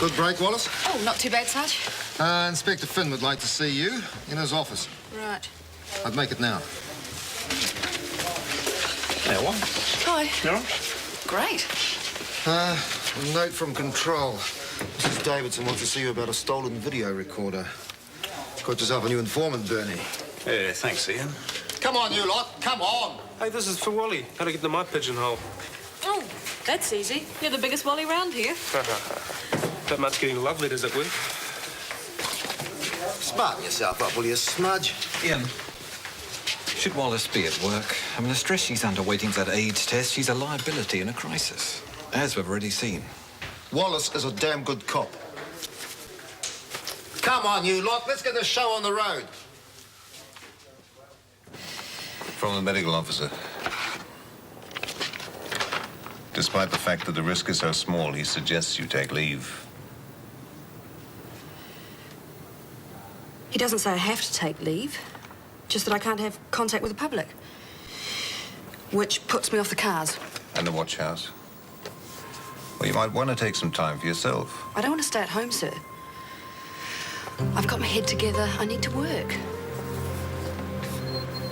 Good break, Wallace? Oh, not too bad, Sarge. Inspector Finn would like to see you in his office. Right. I'd make it now. Hey, what? Hi. You all right? Great. A note from Control. Mrs. Davidson wants to see you about a stolen video recorder. Got yourself a new informant, Bernie. Yeah, thanks, Ian. Come on, you lot. Come on. Hey, this is for Wally. How to get into my pigeonhole. Oh, that's easy. You're the biggest Wally round here. That much getting love letters at work. Smarten yourself up, will you, smudge? Ian, should Wallace be at work? I mean, the stress she's under waiting for that AIDS test, she's a liability in a crisis, as we've already seen. Wallace is a damn good cop. Come on, you lot. Let's get this show on the road. From the medical officer. Despite the fact that the risk is so small, he suggests you take leave. He doesn't say I have to take leave, just that I can't have contact with the public, which puts me off the cars. And the watch house. Well, you might want to take some time for yourself. I don't want to stay at home, sir. I've got my head together. I need to work.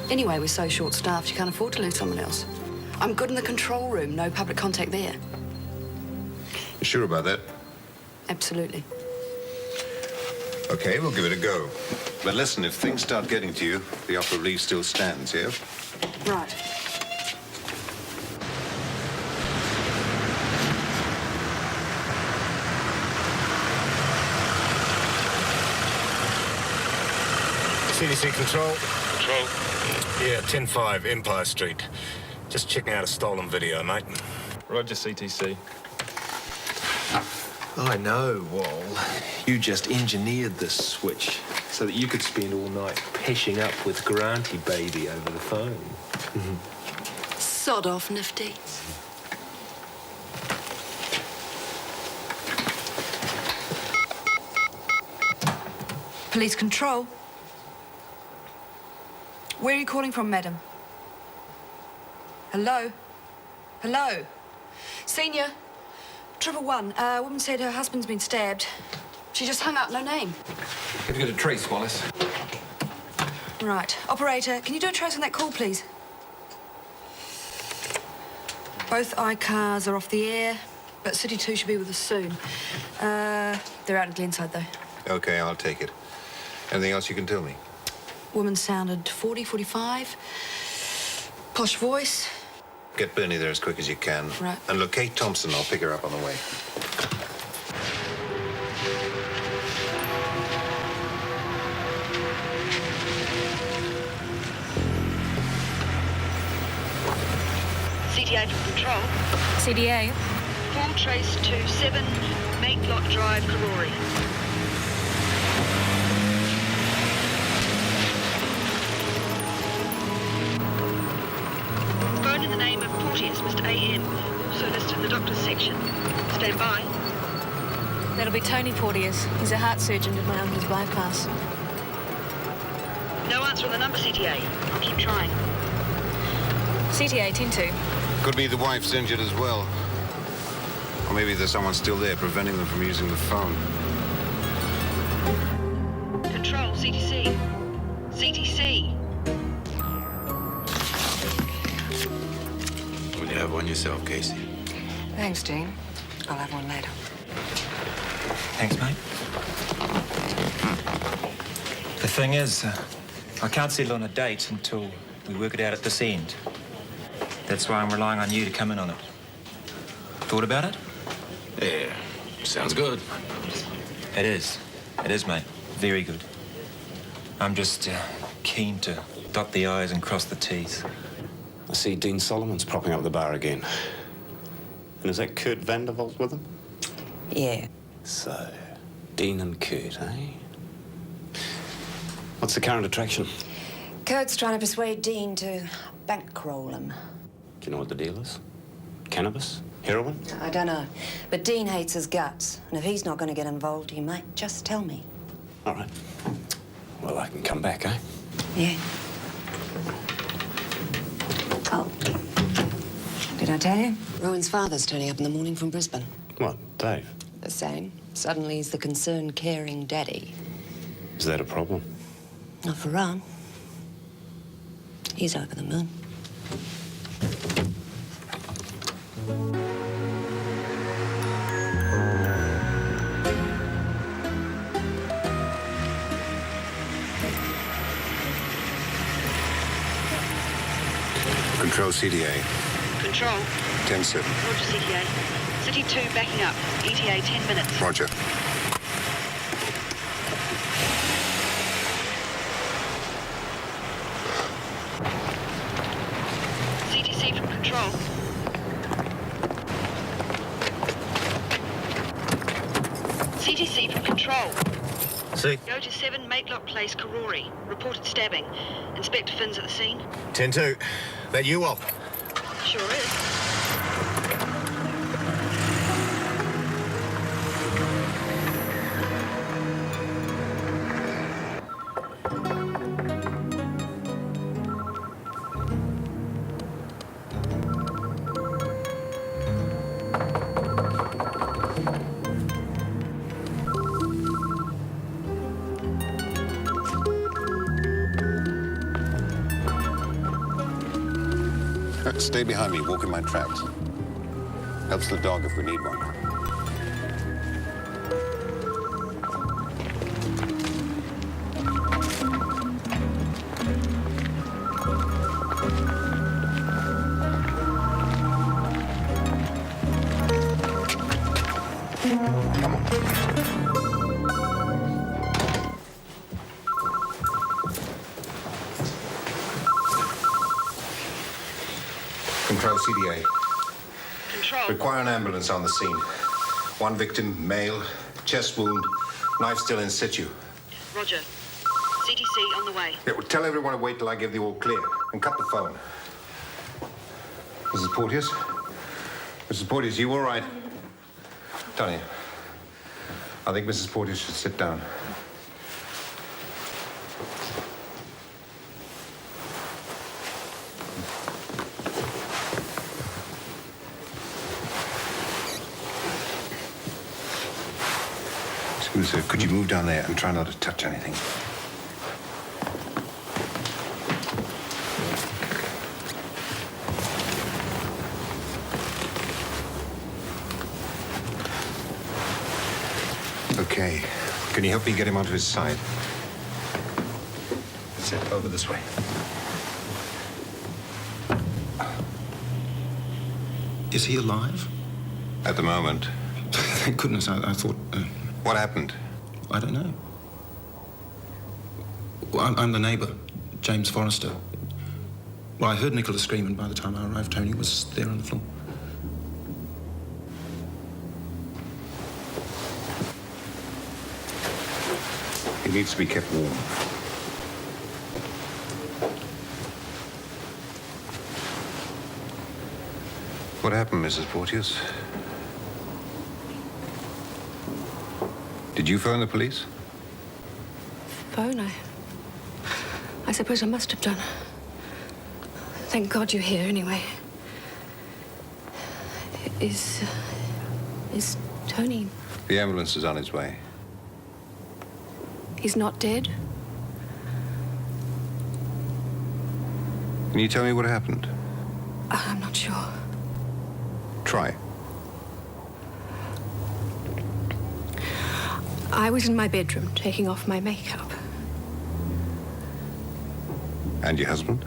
Anyway, we're so short-staffed, you can't afford to lose someone else. I'm good in the control room, no public contact there. You sure about that? Absolutely. Okay, we'll give it a go. But listen, if things start getting to you, the offer of leave still stands, yeah? Right. CDC Control. Control. Yeah, 10-5 Empire Street. Just checking out a stolen video, mate. Roger, CTC. I know, Wall. You just engineered this switch so that you could spend all night peshing up with Granty Baby over the phone. Sod off, Nifty. Police Control. Where are you calling from, madam? Hello? Hello? Senior? 111. A woman said her husband's been stabbed. She just hung up, no name. Have you got a trace, Wallace? Right. Operator, can you do a trace on that call, please? Both iCars are off the air, but City 2 should be with us soon. They're out in Glenside, though. Okay, I'll take it. Anything else you can tell me? Woman sounded 40, 45. Posh voice. Get Bernie there as quick as you can. Right. And locate Thompson. I'll pick her up on the way. CTA from Control. CDA. Full trace to 7 Matelock Drive, Karori. Phone in the name of Porteous, Mr. A.M. Also listed in the doctor's section. Stand by. That'll be Tony Porteous. He's a heart surgeon at my uncle's bypass. No answer on the number, CTA. I'll keep trying. CTA 10-2. Could be the wife's injured as well. Or maybe there's someone still there preventing them from using the phone. Control, CTC. CTC. Will you have one yourself, Casey? Thanks, Dean. I'll have one later. Thanks, mate. The thing is, I can't settle on a date until we work it out at this end. That's why I'm relying on you to come in on it. Thought about it? Yeah, sounds good. It is. It is, mate. Very good. I'm just keen to dot the I's and cross the T's. I see Dean Solomon's propping up the bar again. And is that Kurt Vandervolt with him? Yeah. So, Dean and Kurt, eh? What's the current attraction? Kurt's trying to persuade Dean to bankroll him. Do you know what the deal is? Cannabis? Heroin? I don't know. But Dean hates his guts. And if he's not going to get involved, he might just tell me. All right. Well, I can come back, eh? Yeah. Oh. Did I tell you? Rowan's father's turning up in the morning from Brisbane. What, Dave? The same. Suddenly he's the concerned, caring daddy. Is that a problem? Not for Ron. He's over the moon. Control CDA. Control. 10-7. Roger, CTA. City 2 backing up. ETA 10 minutes. Roger. CTC from Control. CTC from Control. See? Go to 7 Matelock Place, Karori. Reported stabbing. Inspector Finn's at the scene. 10-2. That you up? Sure is. Stay behind me, walk in my tracks. Helps the dog if we need one. Come on. Control CDA. Control. Require an ambulance on the scene. One victim, male, chest wound, knife still in situ. Roger. CTC on the way. Yeah, well, tell everyone to wait till I give the all clear and cut the phone. Mrs. Porteous? Mrs. Porteous, you all right? Tony, I think Mrs. Porteous should sit down. Excuse me, sir, could you move down there and try not to touch anything? Okay. Can you help me get him onto his side? That's it. Over this way. Is he alive? At the moment. Thank goodness, I thought... What happened? I don't know. Well, I'm the neighbour, James Forrester. Well, I heard Nicholas scream, and by the time I arrived, Tony was there on the floor. He needs to be kept warm. What happened, Mrs. Porteous? Did you phone the police? Phone? I suppose I must have done. Thank God you're here anyway. Is Tony... The ambulance is on its way. He's not dead? Can you tell me what happened? I'm not sure. Try. I was in my bedroom taking off my makeup. And your husband?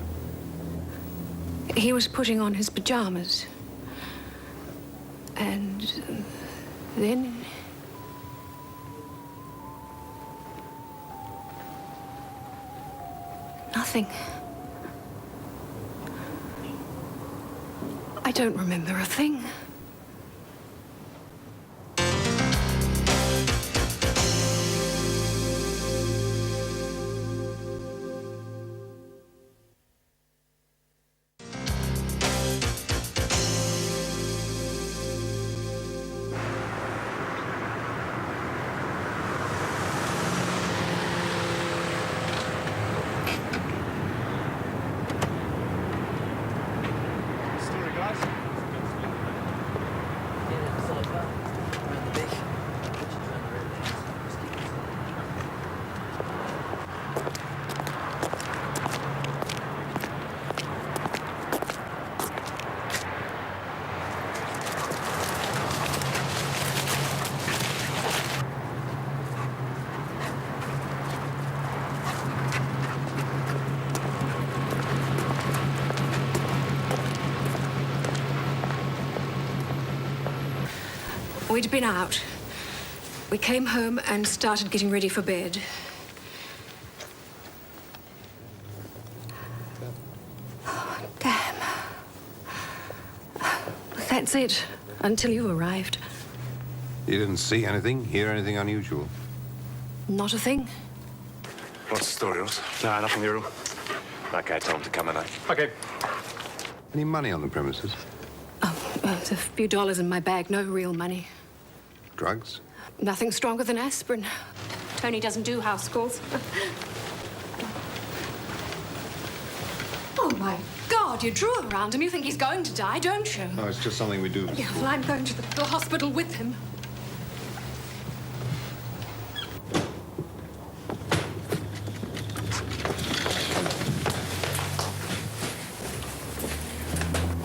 He was putting on his pajamas. And then... Nothing. I don't remember a thing. We'd been out. We came home and started getting ready for bed. Oh, damn. That's it, until you arrived. You didn't see anything, hear anything unusual? Not a thing. What's the story, Ross? No, nothing, Muriel. Okay, tell him to come in, eh? Okay. Any money on the premises? There's a few dollars in my bag, no real money. Drugs? Nothing stronger than aspirin. Tony doesn't do house calls. Oh, my God, you drew around him. You think he's going to die, don't you? No, it's just something we do. Yeah, well, I'm going to the hospital with him.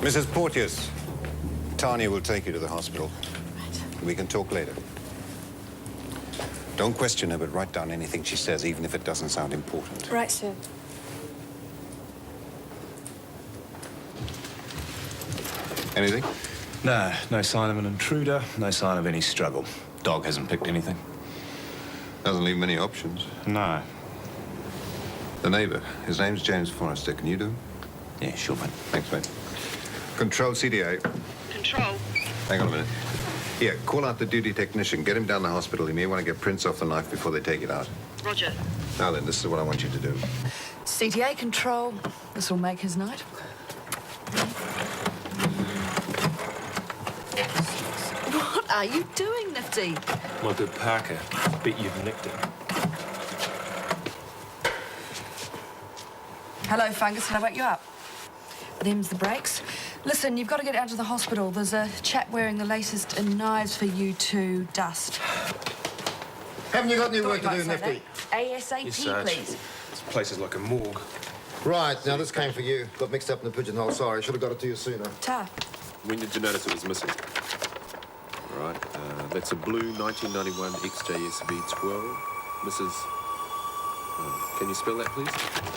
Mrs. Porteous, Tanya will take you to the hospital. Right. We can talk later. Don't question her, but write down anything she says, even if it doesn't sound important. Right, sir. Anything? No, no sign of an intruder, no sign of any struggle. Dog hasn't picked anything. Doesn't leave many options. No. The neighbor, his name's James Forrester. Can you do him? Yeah, sure, mate. Thanks, mate. Control CDA. Control. Hang on a minute. Yeah, call out the duty technician. Get him down the hospital. He may want to get prints off the knife before they take it out. Roger. Now then, this is what I want you to do. CTA control. This will make his night. What are you doing, Nifty? My good Parker. Bet you've nicked it. Hello, Fungus. Can I wake you up? Them's the breaks. Listen, you've got to get out to the hospital. There's a chap wearing the latest in knives for you to dust. Haven't you got any work to do, Nifty? ASAP, Yes, Sarge. please. This place is like a morgue. Right, now this came for you. Got mixed up in the pigeonhole. Sorry, should have got it to you sooner. Ta. When did you notice it was missing? All right, that's a blue 1991 XJSV 12. Mrs. Can you spell that, please?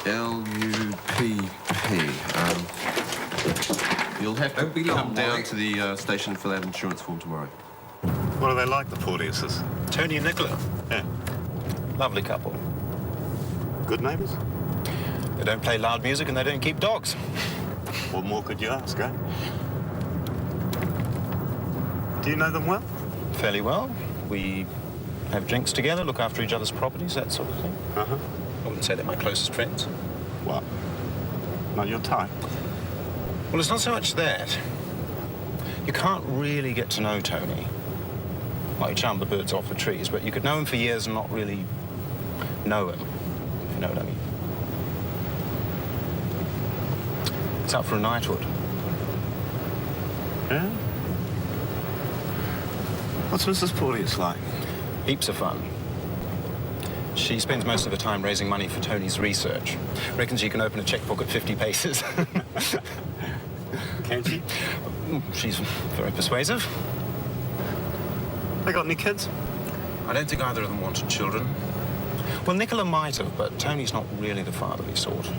L-U-P-P. You'll have to come down to the station for that insurance form tomorrow. What are they like, the Porteouses? Tony and Nicola. Yeah. Lovely couple. Good neighbours? They don't play loud music and they don't keep dogs. What more could you ask, eh? Do you know them well? Fairly well. We have drinks together, look after each other's properties, that sort of thing. Uh-huh. I wouldn't say they're my closest friends. What? Not your type? Well, it's not so much that. You can't really get to know Tony. Like you charm the birds off the trees, but you could know him for years and not really know him, if you know what I mean. It's up for a knighthood. Yeah? What's Mrs. Porteous like? Heaps of fun. She spends most of her time raising money for Tony's research. Reckons you can open a checkbook at 50 paces. Can she? She's very persuasive. They got any kids? I don't think either of them wanted children. Well, Nicola might have, but Tony's not really the fatherly sort.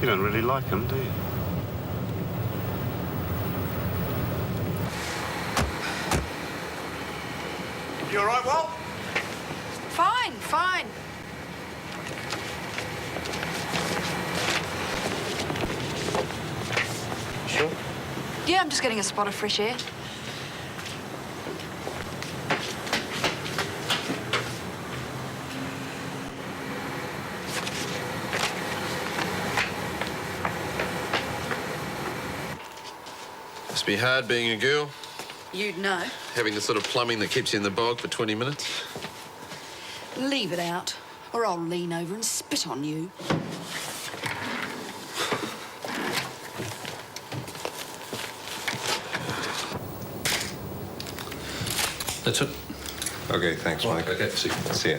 You don't really like him, do you? You all right, Walt? Fine, fine. Sure. Yeah, I'm just getting a spot of fresh air. Must be hard being a girl, You'd know. having the sort of plumbing that keeps you in the bog for 20 minutes. Leave it out, or I'll lean over and spit on you. That's it. Okay, thanks, Mike. Okay, see you. See ya.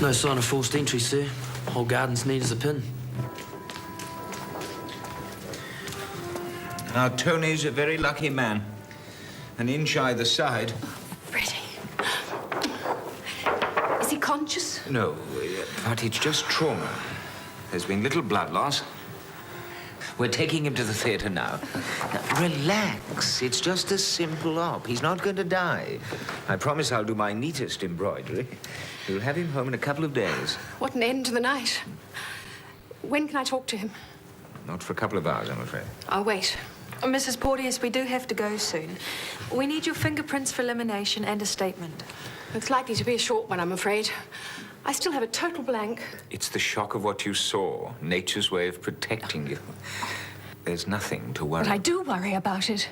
No sign of forced entry, sir. Whole garden's neat as a pin. Now, Tony's a very lucky man. An inch either side. Freddie. Is he conscious? No, but it's just trauma. There's been little blood loss. We're taking him to the theatre now. Now, relax. It's just a simple op. He's not going to die. I promise I'll do my neatest embroidery. We'll have him home in a couple of days. What an end to the night. When can I talk to him? Not for a couple of hours, I'm afraid. I'll wait. Mrs. Porteous, we do have to go soon. We need your fingerprints for elimination and a statement. It's likely to be a short one, I'm afraid. I still have a total blank. It's the shock of what you saw, nature's way of protecting you. There's nothing to worry But I do worry about it.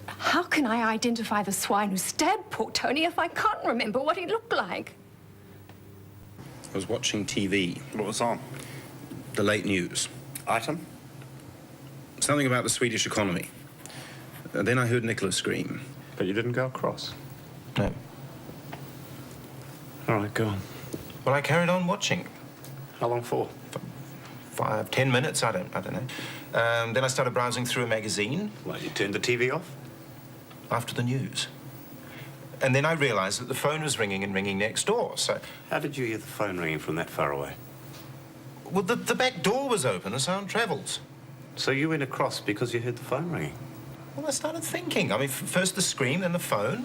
How can I identify the swine who stabbed poor Tony if I can't remember what he looked like? I was watching TV. What was on? The late news. Item? Something about the Swedish economy. Then I heard Nicola scream. But you didn't go across? No. All right, go on. Well, I carried on watching. How long for? 5, 10 minutes, I don't know. Then I started browsing through a magazine. Well, you turned the TV off? After the news. And then I realized that the phone was ringing and ringing next door, so... How did you hear the phone ringing from that far away? Well, the back door was open, the sound travels. So you went across because you heard the phone ringing? Well, I started thinking. I mean, first the scream, then the phone.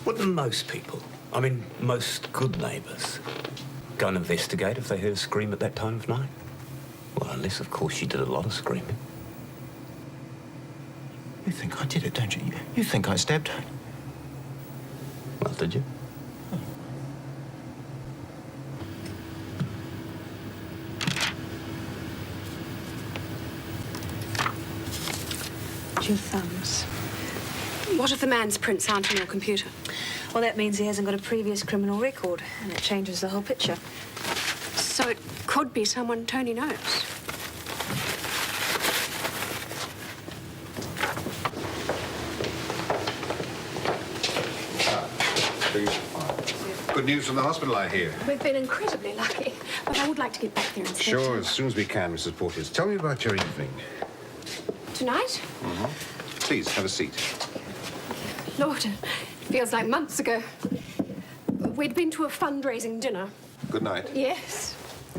Wouldn't most people, I mean, most good neighbours, go and investigate if they heard a scream at that time of night? Well, unless, of course, you did a lot of screaming. You think I did it, don't you? You think I stabbed her? Well, did you? Your thumbs. What if the man's prints aren't on your computer? Well, that means he hasn't got a previous criminal record, and it changes the whole picture. So it could be someone Tony knows. Good news from the hospital, I hear. We've been incredibly lucky, but I would like to get back there and see Sure, as soon as we can, Mrs. Porteous. Tell me about your evening. Tonight? Please, have a seat. Lord, it feels like months ago. We'd been to a fundraising dinner. Good night. Yes.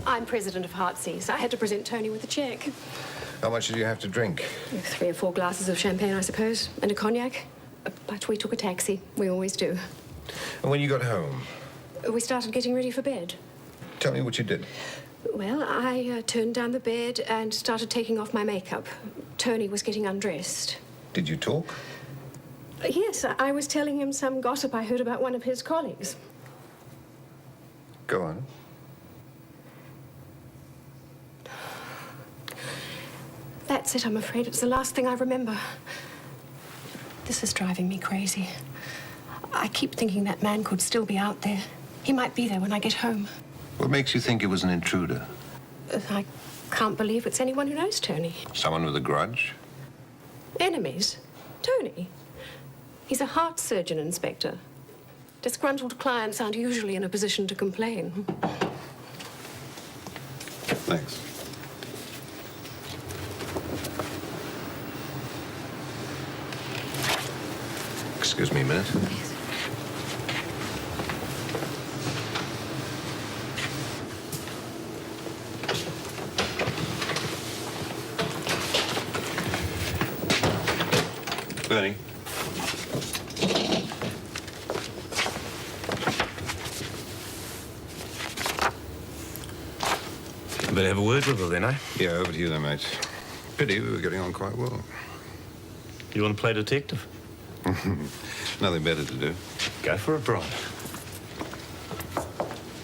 I'm president of Heartsease. I had to present Tony with a cheque. How much did you have to drink? 3 or 4 glasses of champagne, I suppose, and a cognac. But we took a taxi. We always do. And when you got home, We started getting ready for bed. tell me what you did. Well, I turned down the bed and started taking off my makeup. Tony was getting undressed. Did you talk? Yes, I was telling him some gossip I heard about one of his colleagues. Go on. That's it, I'm afraid. It's the last thing I remember. This is driving me crazy. I keep thinking that man could still be out there. He might be there when I get home. What makes you think it was an intruder? I can't believe it's anyone who knows Tony. Someone with a grudge? Enemies? Tony? He's a heart surgeon, Inspector. Disgruntled clients aren't usually in a position to complain. Thanks. Excuse me a minute. Bernie. I better have a word with her then, eh? Yeah, over to you then, mate. Pity, we were getting on quite well. You want to play detective? Nothing better to do. Go for it, Brian.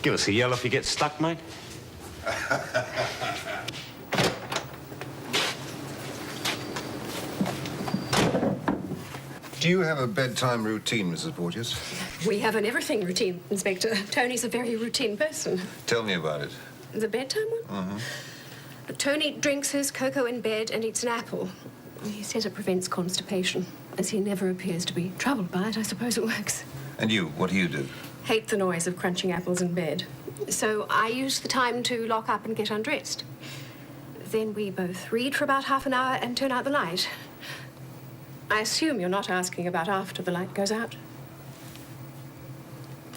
Give us a yell if you get stuck, mate. Do you have a bedtime routine, Mrs. Porteous? We have an everything routine, Inspector. Tony's a very routine person. Tell me about it. The bedtime one? Tony drinks his cocoa in bed and eats an apple. He says it prevents constipation. As he never appears to be troubled by it, I suppose it works. And you, what do you do? Hate the noise of crunching apples in bed. So I use the time to lock up and get undressed. Then we both read for about half an hour and turn out the light. I assume you're not asking about after the light goes out.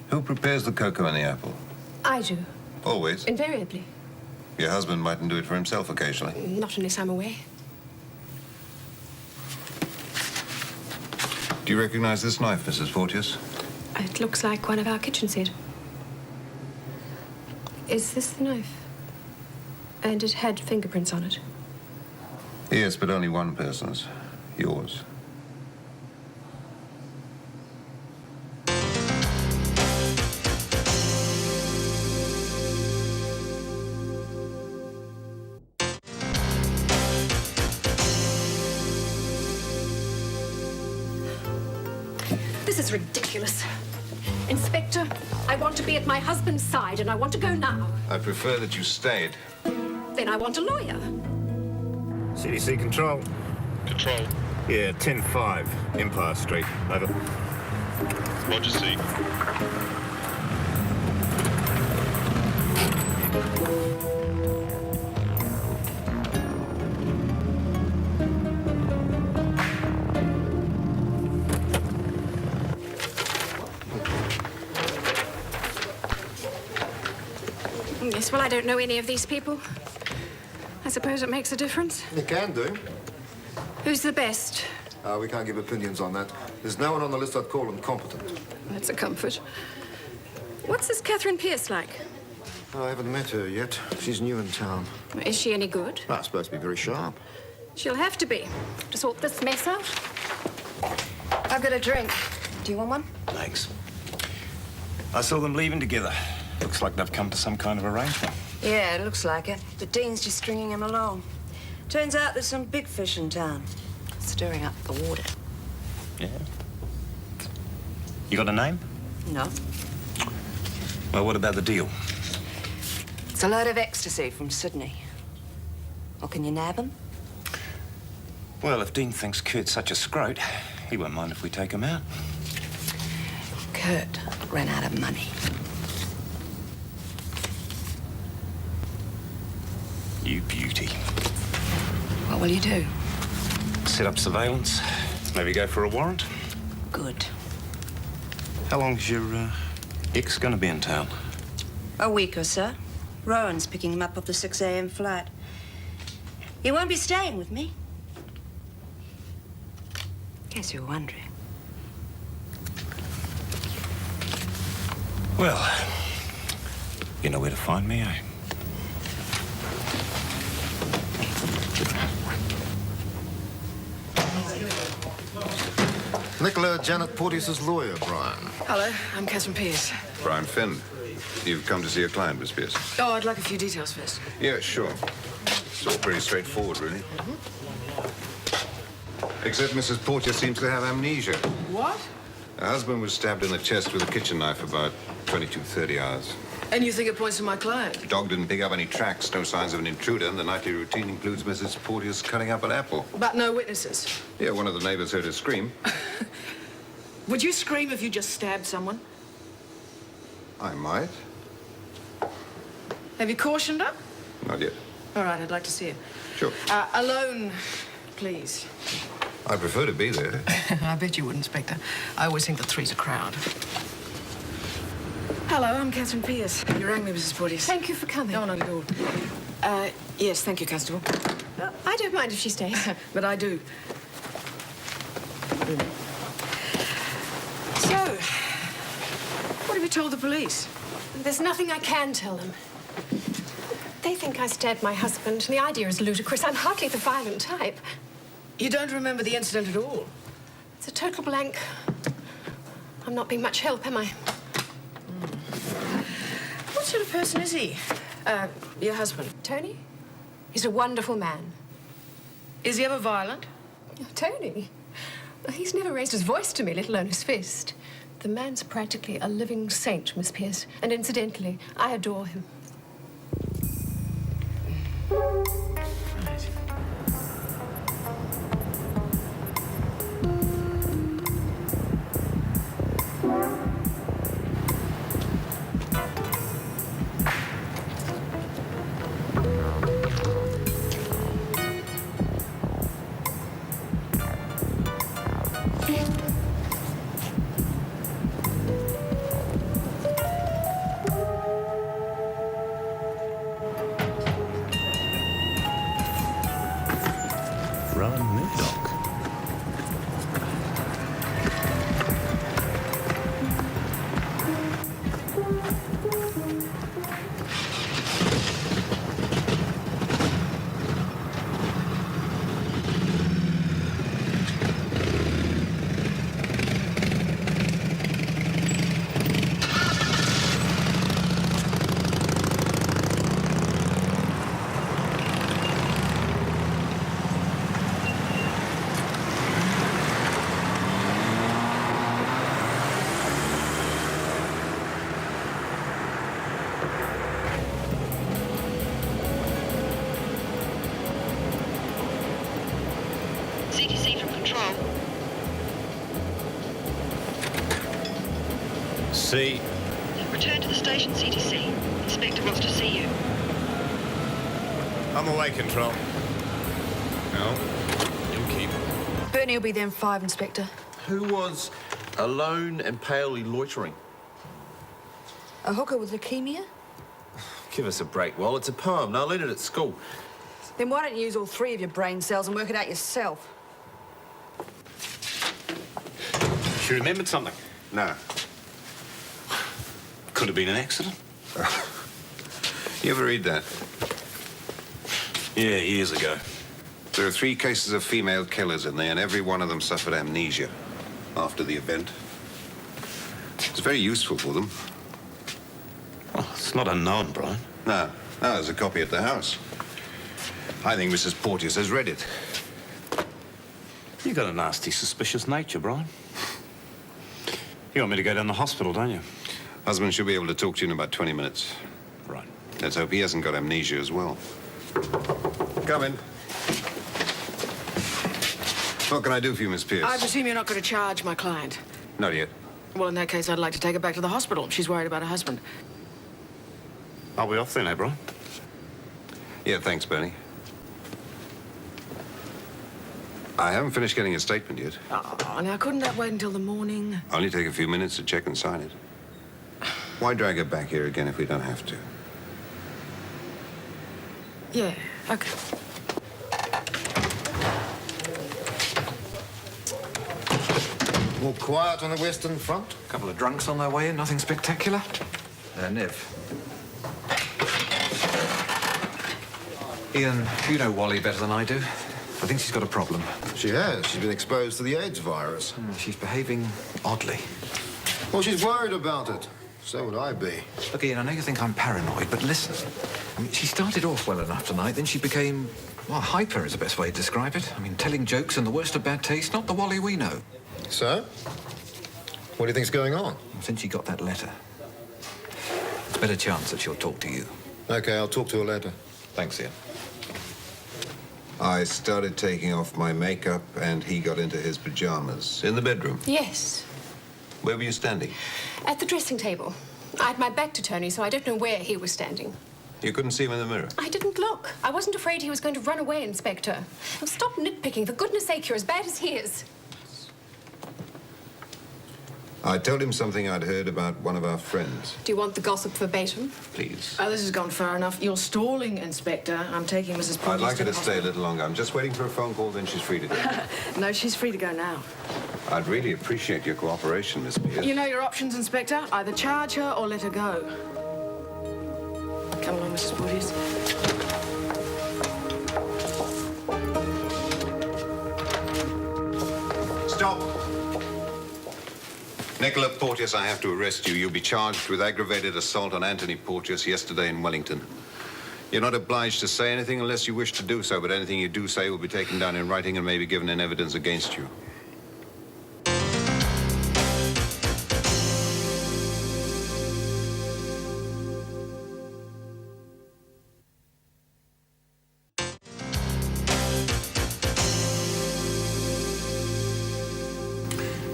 Who prepares the cocoa and the apple? I do, Always. invariably. Your husband mightn't do it for himself occasionally. Not unless I'm away. Do you recognize this knife, Mrs. Porteous? It looks like one of our kitchen set. Is this the knife? And it had fingerprints on it. Yes, but only one person's. Yours. This is ridiculous. Inspector, I want to be at my husband's side, and I want to go now. I prefer that you stayed. Then I want a lawyer. CDC Control. Control. Yeah, 10-5, Empire Street. Over. Roger, C. Yes, well, I don't know any of these people. I suppose it makes a difference. You can do. Who's the best? We can't give opinions on that. There's no one on the list I'd call incompetent. That's a comfort. What's this Catherine Pierce like? Oh, I haven't met her yet. She's new in town. Is she any good? Well, supposed to be very sharp. She'll have to be, to sort this mess out. I've got a drink. Do you want one? Thanks. I saw them leaving together. Looks like they've come to some kind of arrangement. Yeah, it looks like it. But Dean's just stringing him along. Turns out there's some big fish in town. Stirring up the water. Yeah. You got a name? No. Well, what about the deal? It's a load of ecstasy from Sydney. Or can you nab him? Well, if Dean thinks Kurt's such a scrote, he won't mind if we take him out. Kurt ran out of money. You beauty. What will you do? Set up surveillance. Maybe go for a warrant. Good. How long's your ex going to be in town? A week or so. Rohan's picking him up off the 6 a.m. flight. He won't be staying with me. Guess you're wondering. Well, you know where to find me, eh? Nicola Janet Porteous's lawyer, Brian. Hello, I'm Catherine Pierce. Brian Finn. You've come to see a client, Miss Pierce. Oh, I'd like a few details first. Yeah, sure. It's all pretty straightforward, really. Except Mrs. Porteous seems to have amnesia. What? Her husband was stabbed in the chest with a kitchen knife about 22:30 hours. And you think it points to my client? The dog didn't pick up any tracks, no signs of an intruder, and the nightly routine includes Mrs. Porteous cutting up an apple. But no witnesses. Yeah, one of the neighbors heard her scream. Would you scream if you just stabbed someone? I might. Have you cautioned her? Not yet. All right, I'd like to see her. Sure. Alone, please. I prefer to be there. I bet you would, Inspector. I always think that three's a crowd. Hello, I'm Catherine Pierce. You rang me, Mrs. Porteous. Thank you for coming. No, not at all. Yes, thank you, Constable. I don't mind if she stays. But I do. So, what have you told the police? There's nothing I can tell them. They think I stabbed my husband, and the idea is ludicrous. I'm hardly the violent type. You don't remember the incident at all? It's a total blank. I'm not being much help, am I? What sort of person is he? Your husband? Tony? He's a wonderful man. Is he ever violent? Tony? He's never raised his voice to me, let alone his fist. The man's practically a living saint, Miss Pierce. And incidentally, I adore him. See. Return to the station, CTC. Inspector wants to see you. I'm away, Control. No. You keep. Bernie will be there in 5, Inspector. Who was alone and palely loitering? A hooker with leukemia? Give us a break, Well, it's a poem. No, I learned it at school. Then why don't you use all 3 of your brain cells and work it out yourself? She remembered something? No. Could have been an accident. You ever read that? Yeah, years ago. There are 3 cases of female killers in there, and every one of them suffered amnesia after the event. It's very useful for them. Well, it's not unknown, Brian. No, there's a copy at the house. I think Mrs. Porteous has read it. You got a nasty, suspicious nature, Brian. You want me to go down to the hospital, don't you? Husband should be able to talk to you in about 20 minutes. Right. Let's hope he hasn't got amnesia as well. Come in. What can I do for you, Miss Pierce? I presume you're not going to charge my client. Not yet. Well, in that case, I'd like to take her back to the hospital. She's worried about her husband. Are we off then, eh, Brian? Yeah, thanks, Bernie. I haven't finished getting a statement yet. Oh, now, couldn't that wait until the morning? Only take a few minutes to check and sign it. Why drag her back here again if we don't have to? Yeah, okay. More quiet on the Western Front? A couple of drunks on their way in, nothing spectacular. Niv. Ian, you know Wally better than I do. I think she's got a problem. She has. She's been exposed to the AIDS virus. She's behaving oddly. Well, she's worried about it. So would I be. Look, Ian, I know you think I'm paranoid, but listen. I mean, she started off well enough tonight, then she became, well, hyper is the best way to describe it. I mean, telling jokes and the worst of bad taste, not the Wally we know. So? What do you think's going on? Since she got that letter, it's a better chance that she'll talk to you. Okay, I'll talk to her later. Thanks, Ian. I started taking off my makeup, and he got into his pajamas. In the bedroom. Yes, Where were you standing? at the dressing table. I had my back to Tony, so I don't know where he was standing. You couldn't see him in the mirror? I didn't look. I wasn't afraid he was going to run away, Inspector. Now, stop nitpicking. For goodness sake, you're as bad as he is. I told him something I'd heard about one of our friends. Do you want the gossip verbatim? Please. Oh, this has gone far enough. You're stalling, Inspector. I'm taking Mrs. Porteous I'd like to her the to stay a little longer. I'm just waiting for a phone call, then she's free to go. hospital. No, she's free to go now. I'd really appreciate your cooperation, Miss Pierce. You know your options, Inspector. Either charge her or let her go. Come along, Mrs. Porteous. Stop! Nicola Porteous, I have to arrest you. You'll be charged with aggravated assault on Anthony Porteous yesterday in Wellington. You're not obliged to say anything unless you wish to do so, but anything you do say will be taken down in writing and may be given in evidence against you.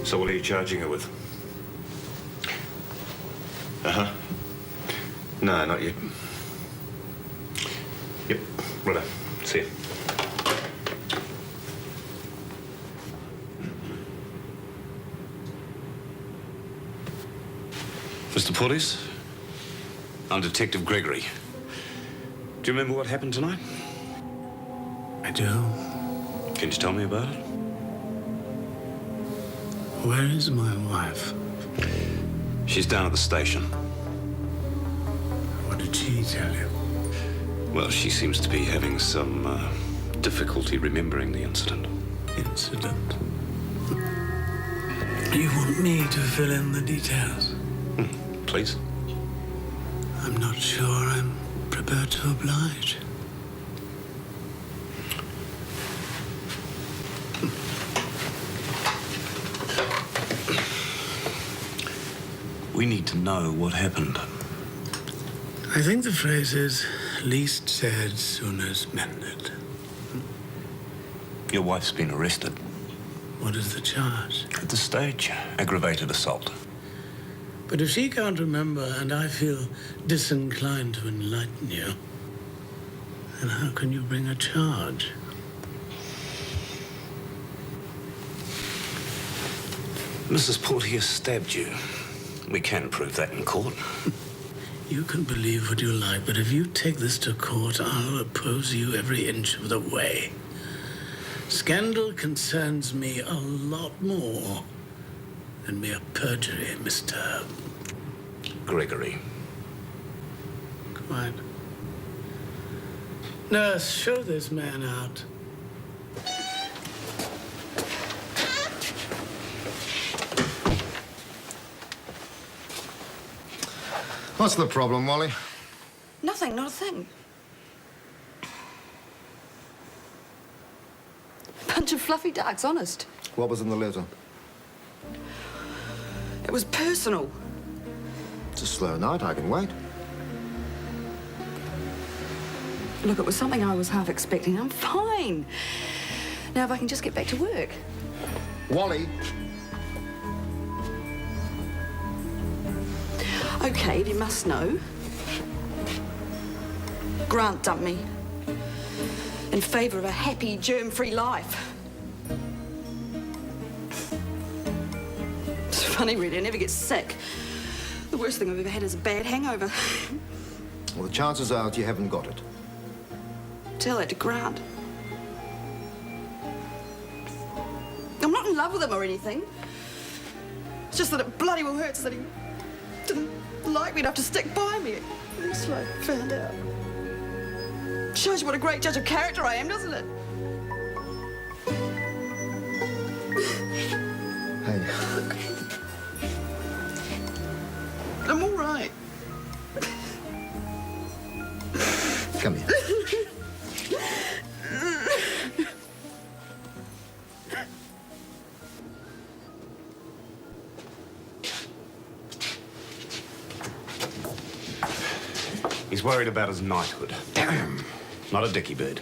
So what are you charging her with? Uh-huh. No, not yet. Yep, righto. See you. Mr. Porteous? I'm Detective Gregory. Do you remember what happened tonight? I do. Can you tell me about it? Where is my wife? She's down at the station. What did she tell you? Well, she seems to be having some difficulty remembering the incident. Incident? You want me to fill in the details? Please. I'm not sure I'm prepared to oblige. We need to know what happened. I think the phrase is, least said, soonest mended. Your wife's been arrested. What is the charge? At this stage, aggravated assault. But if she can't remember and I feel disinclined to enlighten you, then how can you bring a charge? Mrs. Porteous stabbed you. We can prove that in court. You can believe what you like, but if you take this to court, I'll oppose you every inch of the way. Scandal concerns me a lot more than mere perjury, Mr. Gregory. Quite. Nurse, show this man out. What's the problem, Wally? Nothing, not a thing. Bunch of fluffy ducks, honest. What was in the letter? It was personal. It's a slow night, I can wait. Look, it was something I was half expecting. I'm fine. Now, if I can just get back to work. Wally! Okay, you must know. Grant dumped me in favour of a happy, germ-free life. It's funny, really. I never get sick. The worst thing I've ever had is a bad hangover. Well, the chances are that you haven't got it. Tell that to Grant. I'm not in love with him or anything. It's just that it bloody well hurts that he didn't like me enough to stick by me. That's what I found out. Shows you what a great judge of character I am, doesn't it? Hey. I'm all right. Come here. He's worried about his knighthood. Not a dicky bird.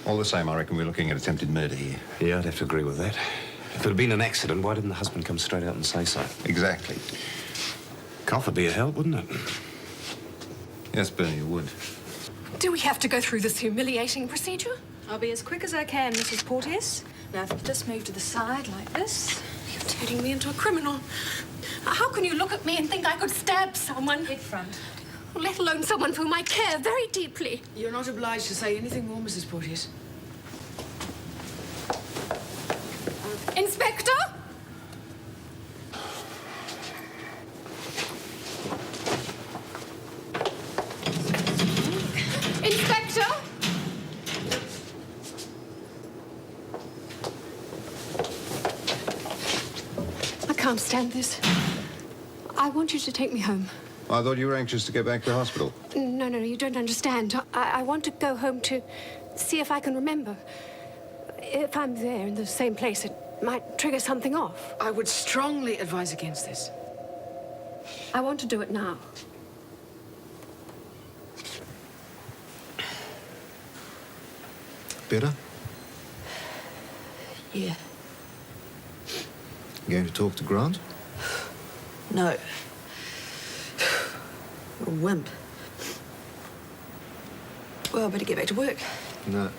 All the same, I reckon we're looking at attempted murder here. Yeah, I'd have to agree with that. If it had been an accident, why didn't the husband come straight out and say so? Exactly. Cough would be a help, wouldn't it? Yes, Bernie, it would. Do we have to go through this humiliating procedure? I'll be as quick as I can, Mrs. Porteous. Now, if you just move to the side like this. You're turning me into a criminal. How can you look at me and think I could stab someone? Head front. Let alone someone whom I care very deeply. You're not obliged to say anything more, Mrs. Porteous. Inspector? Inspector? I can't stand this. I want you to take me home. I thought you were anxious to get back to the hospital. No, you don't understand. I want to go home to see if I can remember. If I'm there in the same place, it might trigger something off. I would strongly advise against this. I want to do it now. Better? Yeah. You going to talk to Grant? No. What a wimp. Well, I better get back to work. No.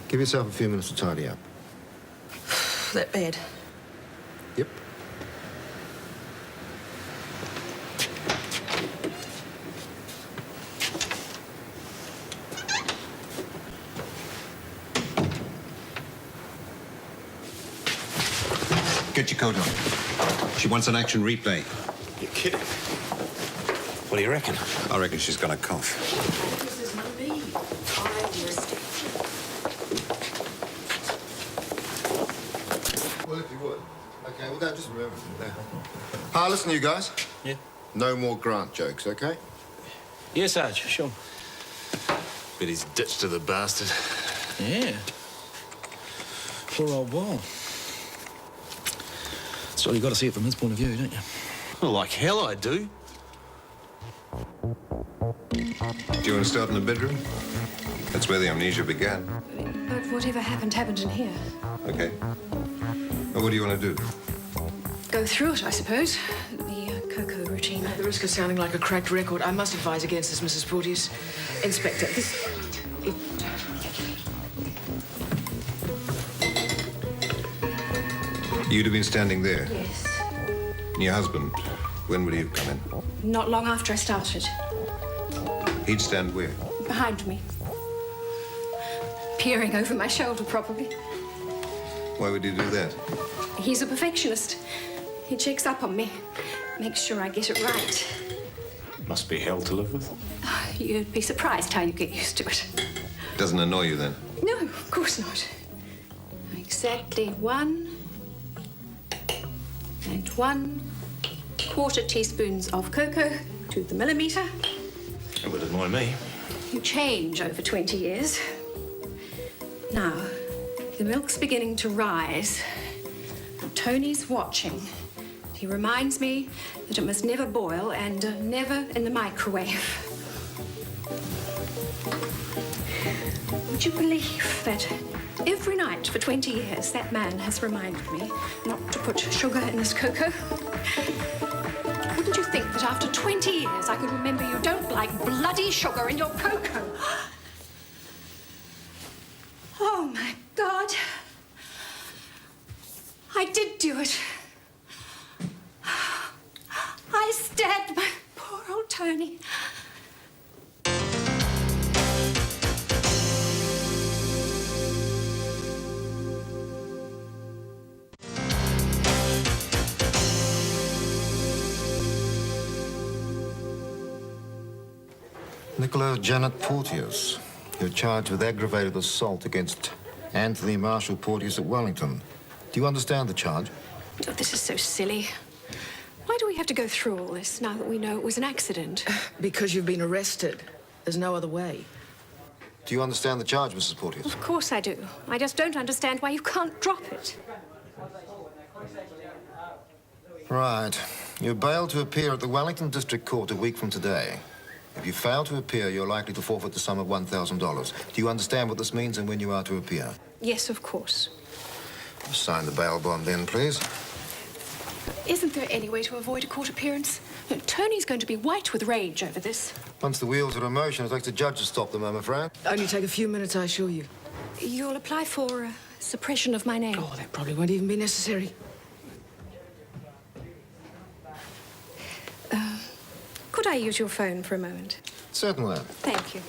Give yourself a few minutes to tidy up. That bad? Yep. Get your coat on. She wants an action replay. You're kidding. What do you reckon? I reckon she's gonna cough. This is not me. I'm risky. Well, if you would. Okay, well, now just remember there. Listen, you guys. Yeah? No more Grant jokes, okay? Yes, Sarge, sure. But he's ditched to the bastard. Yeah. Poor old Wall. So you've got to see it from his point of view, don't you? Well, like hell I do. Do you want to start in the bedroom? That's where the amnesia began. But whatever happened in here. Okay. Well, what do you want to do? Go through it, I suppose. The routine. At the risk of sounding like a cracked record, I must advise against this, Mrs. Porteous. Inspector, this... You'd have been standing there. Yes. And your husband, when would he have come in? Not long after I started. He'd stand where? Behind me. Peering over my shoulder, probably. Why would he do that? He's a perfectionist. He checks up on me. Makes sure I get it right. Must be hell to live with. You'd be surprised how you get used to it. Doesn't annoy you then? No, of course not. Exactly 1 and 1/4 teaspoons of cocoa to the millimetre. It would annoy me. You change over 20 years. Now, the milk's beginning to rise. Tony's watching. He reminds me that it must never boil and never in the microwave. Would you believe that every night for 20 years that man has reminded me not to put sugar in his cocoa? Wouldn't you think that after 20 years I could remember you don't like bloody sugar in your cocoa? Oh, my God. I did do it. I stabbed my poor old Tony. Nicola Janet Porteous. You're charged with aggravated assault against Anthony Marshall Porteous at Wellington. Do you understand the charge? Oh, this is so silly. Why do we have to go through all this now that we know it was an accident? Because you've been arrested. There's no other way. Do you understand the charge, Mrs. Porteous? Of course I do. I just don't understand why you can't drop it. Right. You're bailed to appear at the Wellington District Court a week from today. If you fail to appear, you're likely to forfeit the sum of $1,000. Do you understand what this means and when you are to appear? Yes, of course. Sign the bail bond then, please. Isn't there any way to avoid a court appearance? Look, Tony's going to be white with rage over this. Once the wheels are in motion, it takes a judge to stop them, I'm afraid. Only take a few minutes, I assure you. You'll apply for suppression of my name. Oh, that probably won't even be necessary. Could I use your phone for a moment? Certainly. Thank you.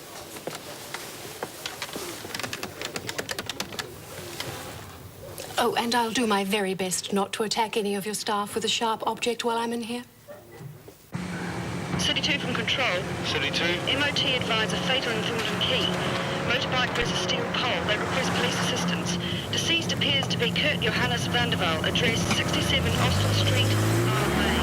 Oh, and I'll do my very best not to attack any of your staff with a sharp object while I'm in here. City 2 from control. City 2. MOT advise a fatal in Thornton Key. Motorbike wears a steel pole. They request police assistance. Deceased appears to be Kurt Johannes Vanderwaal. Address 67 Austin Street, Isle Bay.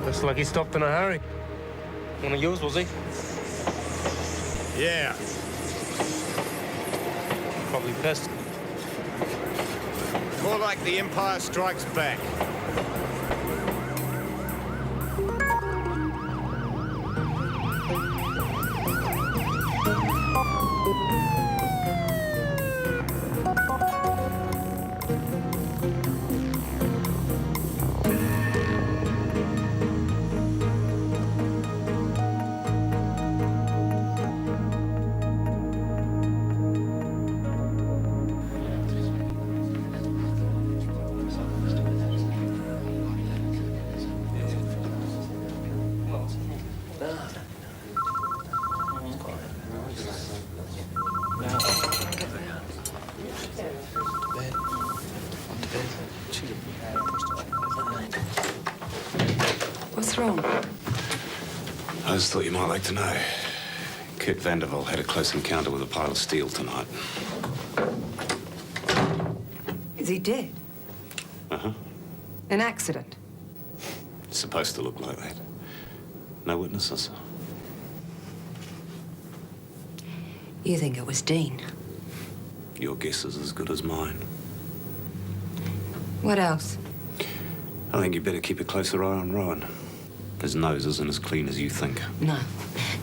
Looks like he stopped in a hurry. One of yours, was he? Yeah. Probably pissed. More like the Empire Strikes Back. What's wrong? I just thought you might like to know. Kurt Vanderwaal had a close encounter with a pile of steel tonight. Is he dead? Uh-huh. An accident? It's supposed to look like that. No witnesses. You think it was Dean? Your guess is as good as mine. What else? I think you better keep a closer eye on Rohan. His nose isn't as clean as you think. No.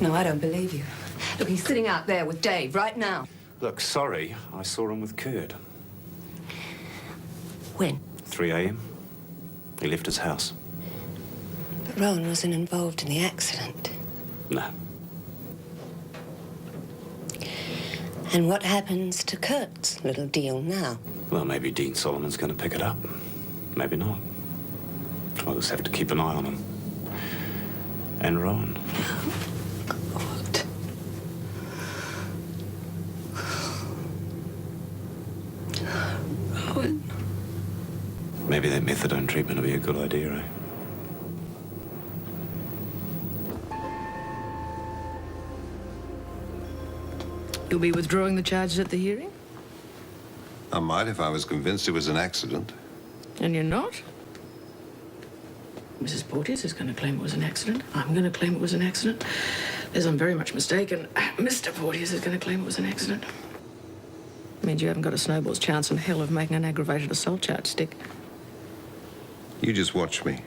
No, I don't believe you. Look, he's sitting out there with Dave right now. Look, sorry, I saw him with Kurt. When? 3 a.m. He left his house. But Rohan wasn't involved in the accident. No. And what happens to Kurt's little deal now? Well, maybe Dean Solomon's going to pick it up. Maybe not. I'll just have to keep an eye on him. And Rohan. Rohan. Maybe that methadone treatment will be a good idea, eh? You'll be withdrawing the charges at the hearing? I might if I was convinced it was an accident. And you're not? Mrs. Porteous is going to claim it was an accident. I'm going to claim it was an accident. As I'm very much mistaken, Mr. Porteous is going to claim it was an accident. Means you haven't got a snowball's chance in hell of making an aggravated assault charge stick. You just watch me.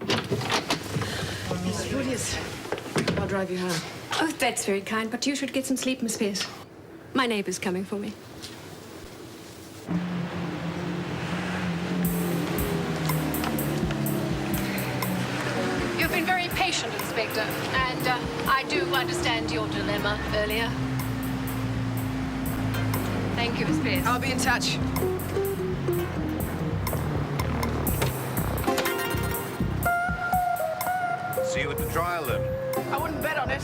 Mrs. Porteous, I'll drive you home. Oh, that's very kind, but you should get some sleep, Miss Pierce. My neighbour's coming for me. You've been very patient, Inspector, and I do understand your dilemma earlier. Thank you, Miss Pierce. I'll be in touch. See you at the trial, then. I wouldn't bet on it.